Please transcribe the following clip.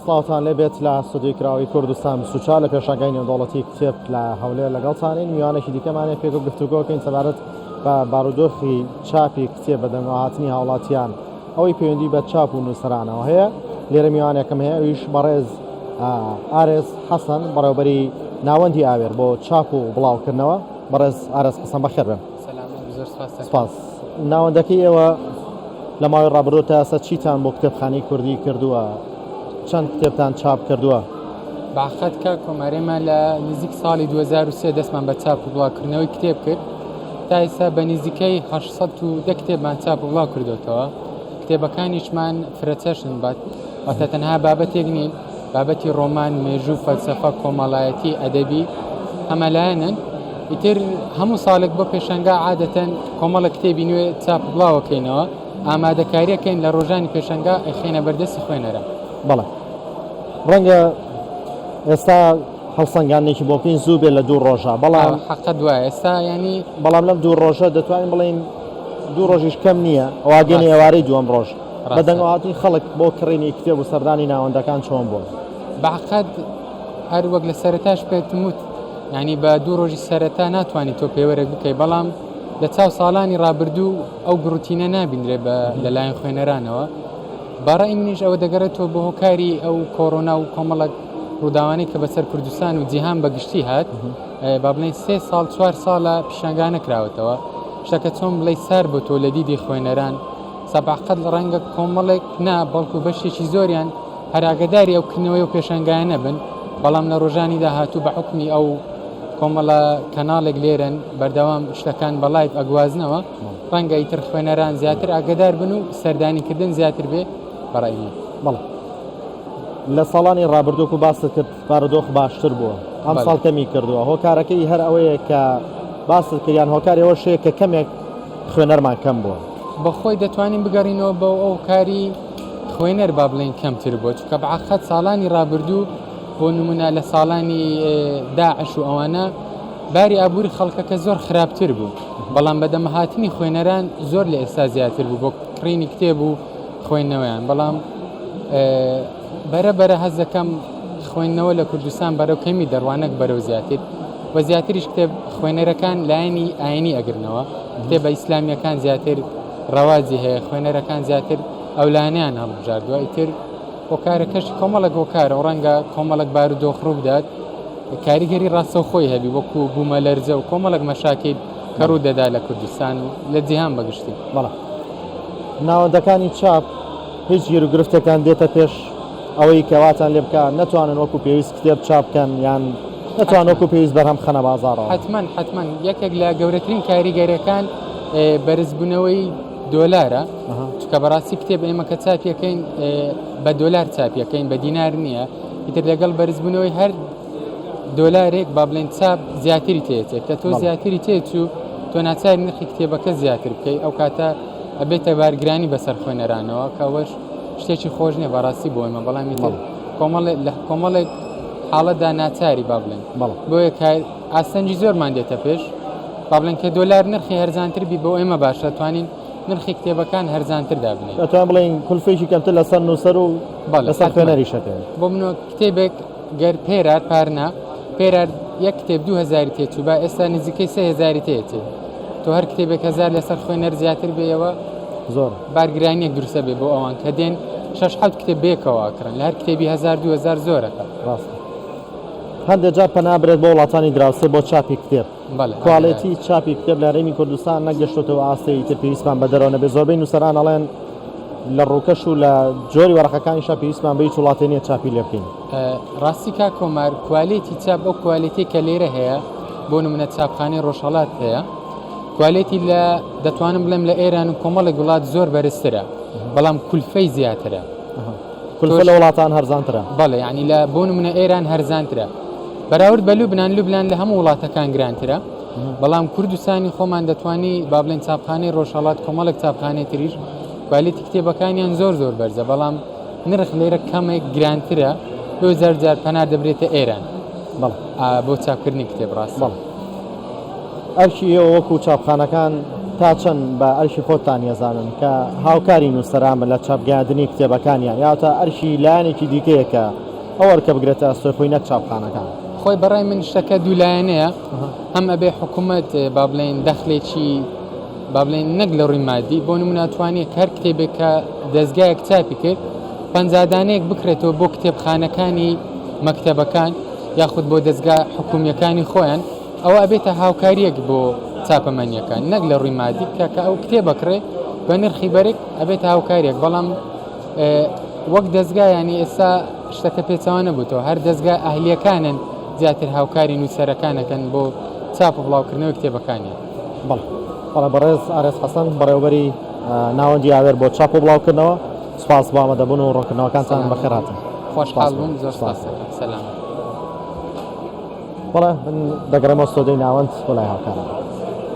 سڵاوتان لێبێت لە ستودیۆی کراوەی کوردستان 24 لە پێشانگای نێودەوڵەتی کتێب لە هەولێر لەگەڵتانین. میوانێکی دیکەمانێ پێک گفتوگۆکەین سەبارەت بە بارودۆخی چاپی کتێب بە دەنگەهاتنی هاوڵاتیان ئەوەی پەیوەندی بە چاپ و نووسەرانەوە هەیە. لێرە میوانێکم هەیە، ئەویش بەڕێز ئارێز حەسەن، بەڕێوەبەری ناوەندی ئاوێر بۆ چاپ و بڵاوکردنەوە. بەڕێز ئارێز قسەم بەخێر بێ. سپاس. ناوەندەکەی ئێوە لە ماوەی ڕابردوو تا ئێستا چیتان بۆ کتێبخانەی کوردی کردووە؟ چەند کتێبتان چاپ کردووە؟ باخەت کە کۆمارێمان لە نزیک ساڵی 2023 دەستمان بە چاپ و بڵاوکردنەوەی کتێب کرد. تا ئێستا بە نزیکەی 810 کتێبمان چاپ و بڵاو کردوێتەوە. کتێبەکانیشمان فرەچەشن باتە تەنها بابەتێک نین، بابەتی ڕۆمان، مێژوو، فەلسەفە، کۆمەڵایەتی، ئەدەبی هەمەلایەنن. ئیتر هەموو ساڵێک بۆ پێشەنگا عادەتەن کۆمەڵە کتێبی نوێ چاپ و بڵاوەکەینەوە، ئامادەکاریەکەین لە ڕۆژانی پێشەنگا ئەخێنە بەردەستی خوێنەرە. بەڵێ ڕەنگە ئێستا هەڵسەنگانێکی بۆ بکەین زوو بێت لە 2 ڕۆژە، بەڵام حەقەت وایە ئێستا ینی بەڵام لەم 2 ڕۆژە دەتوانین بڵین 2 ڕۆژیش کەم نییە، ئەواگەنی ئێوارەی دووەم ڕۆژ بەدەنگەهاتنی خەڵک بۆ کڕینی کتێب و سەردانی ناوەندەکان چۆن بووە؟ باقەت هەر وەک لە سەرەتاش پێتم وت، ینی بە 2 ڕۆژی سەرەتا ناتوانانی تۆ پێوەرێک بکەی، بەڵام لە چاو ساڵانی ڕابردوو ئەو گروتینە نابینرێ لەلایەن خوێنەرانەوە. بەڕای منیش ئەوە دەگەڕێتەوە بە هۆکاری ئەو کۆڕۆنا و کۆمەڵک ڕووداوانەی کە بەسەر کوردستان و جیهان بەگشتی هات، با بڵێن 3 ساڵ 4 ساڵە پیشەنگا نەکراوەتەوە. شتەکە چۆن بڵێ سار بۆ تۆ لە دیدی خوێنەران سەباقەت لە ڕەنگە کۆمەڵێک نا بەڵکو بەشێکی زۆریان هەراگەداری ئەو کردنەوەی و پێشەنگایە نەبن، بەڵام لە ڕۆژانی داهاتوو بە حکمی ئەو کۆمەڵە کەناڵێک لێرن بەردەوام شتەکان بە لایڤ ئەگوازنەوە، ڕەنگە ئیتر خوێنەران زیاتر ئاگدار بن و سەردانیکردن زیاتر بێ. بەڕای بەڵێ لە ساڵانی ڕابردووک و باست کرد بارودۆخ باشتر بووە، ئەم ساڵ کەمی کردووە. هۆکارەکەی هەر ئەوەیە کە باست کردیان هۆکاری ئەوە شەیە کە کەمێک خوێنەرمان کەم بووە. بەخۆی دەتوانین بگەڕینەوە بە ئەو کاری خوێنەر با بڵێن کەمتر بووە، چونکە بەعەقەت ساڵانی ڕابردوو بۆ نمونە لە ساڵانی داعش و ئەوانە باری ئابووری خەڵکەکە زۆر خراپتر بوو، بەڵام بەدەمەهاتنی خوێنەران زۆر لە ئێستا زیاتر بوو بۆ کڕینی کتێب و خوێندنەوەیان. بەڵام بەرەبەرە هەز دەکەم خوێندنەوە لە کوردستان بەرەو کەمی دەڕوانەک بەرەو زیاتر و زیاتریش کتێب خوێنەرەکان لایەنی ئاینی ئەگرنەوە، کتێبە ئیسلامیەکان زیاتر ڕەوازی هەیە، خوێنەرەکان زیاتر ئەولانیان هەڵبژاردووە. ئیتر هۆکارەکەش کۆمەڵک هۆکارە و ڕەنگە کۆمەڵک بارودۆخ بدات، کاریگەری ڕاستەوخۆی هەبی وەکو بوومە لەرزە و کۆمەڵک مەشاکل کە ڕوو دەدا لە کوردستان و لە جیهان بەگشتی. بەڵێ ناوەندەکانی چاپ هیچ گیر و گرفتەکان دێتە پێش ئەوەی کەواتان لێ بکە نەتوانن وەکو پێویست کتێب چاپ بکەن یان نەتوان وەکو پێویست بەرهەم خەنە بازاڕەوە؟ حتمەن یەکێک لە گەورەترین کاریگەریەکان بەرزبوونەوەی دۆلارە، چونکە بەڕاستی کتێب ئێمە کە چاپیەکەین بە دۆلار چاپیەکەین، بە دینار نییە. ئیتر لەگەڵ بەرزبوونەوەی هەر دۆلارێک با بڵێن چاپ زیاتری تێتێک کە تۆ زیاتری تێچوو تۆ ناچاری نرخی کتێبەکە زیاتر بکەی، ئەو کاتە ئەبێتە بارگرانی بەسەر خوێنەرانەوە کە ئەوەش شتێکی خۆش نییە بەڕاستی بۆ ئێمە، بەڵامی تر کۆمەڵێک حاڵەتدا ناچاری با بڵێن. بۆیە ئاسەنجی زۆرمان دێتە پێش با بڵێن کە دۆلار نرخی هەرزانتر بی بۆ ئێمە باش دەتوانین نرخی کتێبەکان هەرزانتر دابنێت، دەتوان بڵێن کولفێکی کەمتر لەسەر نووسەر و لەسەر خوێنەریشەکەی. بۆ منۆ کتێبێک گەر پێرار پارنا پێرار یەک کتێب 2000 تێچوو بە ئێستا نزیکەی 3000 تێتێ، تۆ هەر کتێبێک 1000 لەسەر خوێنەر زیاتر بێەوە زۆر بارگرانیەک دروستە بێ بۆ ئەوان کە دێن 6-7 کتێب بێکەوەکردن لە هەر کتێبی 1000-2000 زۆرەکە. ڕاستە هەندێک جار پەنابرێت بۆ وڵاتانی دراوسێ بۆ چاپی کتێب. کوالێتی چاپی کتێب لە هەرێمی کوردستان نەگەشتێتەوە ئاستی تر پێویستمان بە دەرەوە نەبێ. زۆربەی نووسەران ئەڵێن لە ڕووکەش و لە جۆری وەرەقەکانیشا پێویستمان بە هیچ وڵاتێ نییە چاپی لێ بکەین. ڕاستی کا کۆمار کوالێتی چاپ ئەو کوالێتی کە لێرە هەیە بۆ نمونە چاپخانەی ڕۆژهەڵات هەیە، کوالێتی لە دەتوانم بڵێم لە ئێران و کۆمەڵێک وڵات زۆر بەرزترە، بەڵام کولفەی زیاترە. کولفە لە وڵاتان هەرزانترە؟ بەڵێ ینی لە بۆ نمونە ئێران هەرزانترە، بەراورد بە لوبنان لە هەموو وڵاتەکان گرانترە، بەڵام کوردستانی خۆمان دەتوانی با بڵێن چاپخانەی ڕۆژهەڵات کۆمەڵێک چاپخانەی تریش کوالێتی کتێبەکانیان زۆر بەرزە، بەڵام نرخ لێرە کەمێک گرانترە، 2000 جار پەنار دەبرێتە ئێران بۆ چاپکردنی کتێب. ڕاست ئەرکی ئێوە وەکو چاپخانەکان تا چەند بە ئەرشی خۆتان ێزانن کە هاوکاری نووسەران بە لە چاپگەاندنی کتێبەکانیان یا تا ئەرشی لایەنێکی دیکەیە کە ئەوەرکە بگرێتە سۆفۆی نەک چاپخانەکان. خۆی بەڕای من شتەکە دوولایەنەیە هەم ئەبێ حکوومەت با بڵێن دەخلێکی با بڵێن نەک لە ڕووی مادی بۆ نموناتوانێت هەر کتێبێک کە دەستگایەک چاپی کرد پەنجادانەیەک بکرێتەوە بۆ کتێبخانەکانی مەکتەبەکان یاخود بۆ دەستگا حکوومیەکانی خۆیان ئەوە ئەبێتە هاوکاریەک بۆ چاپەمەنیەکان نەک لە ڕووی مادی کە ئەو کتێبەکڕێ بە نرخی بەرێک ئەبێتە هاوکاریەک بەڵام وەک دەستگا ینی ئێستا شتەکە پێچەوە نەبووتەوە هەر دەستگا ئەهلیەکانن زیاتر هاوکاری نووسەرەکانەکەن بۆ چاپ و بڵاوکردنەوەی کتێبەکانی. بەڵێ بەڕێز ئارێز حەسەن بەڕێوەبەری ناوەندی ئاوێر بۆ چاپ و بڵاوکردنەوە سوپاس بۆ ئامادەبوون و ڕوونکردنەوەکانتان بەخێرهاتن. خۆشحاڵ بووم زۆر سەلام. بەڵێ من دەگەڕێمەوە سۆدەی ناوەند بۆ لای هاوکاران.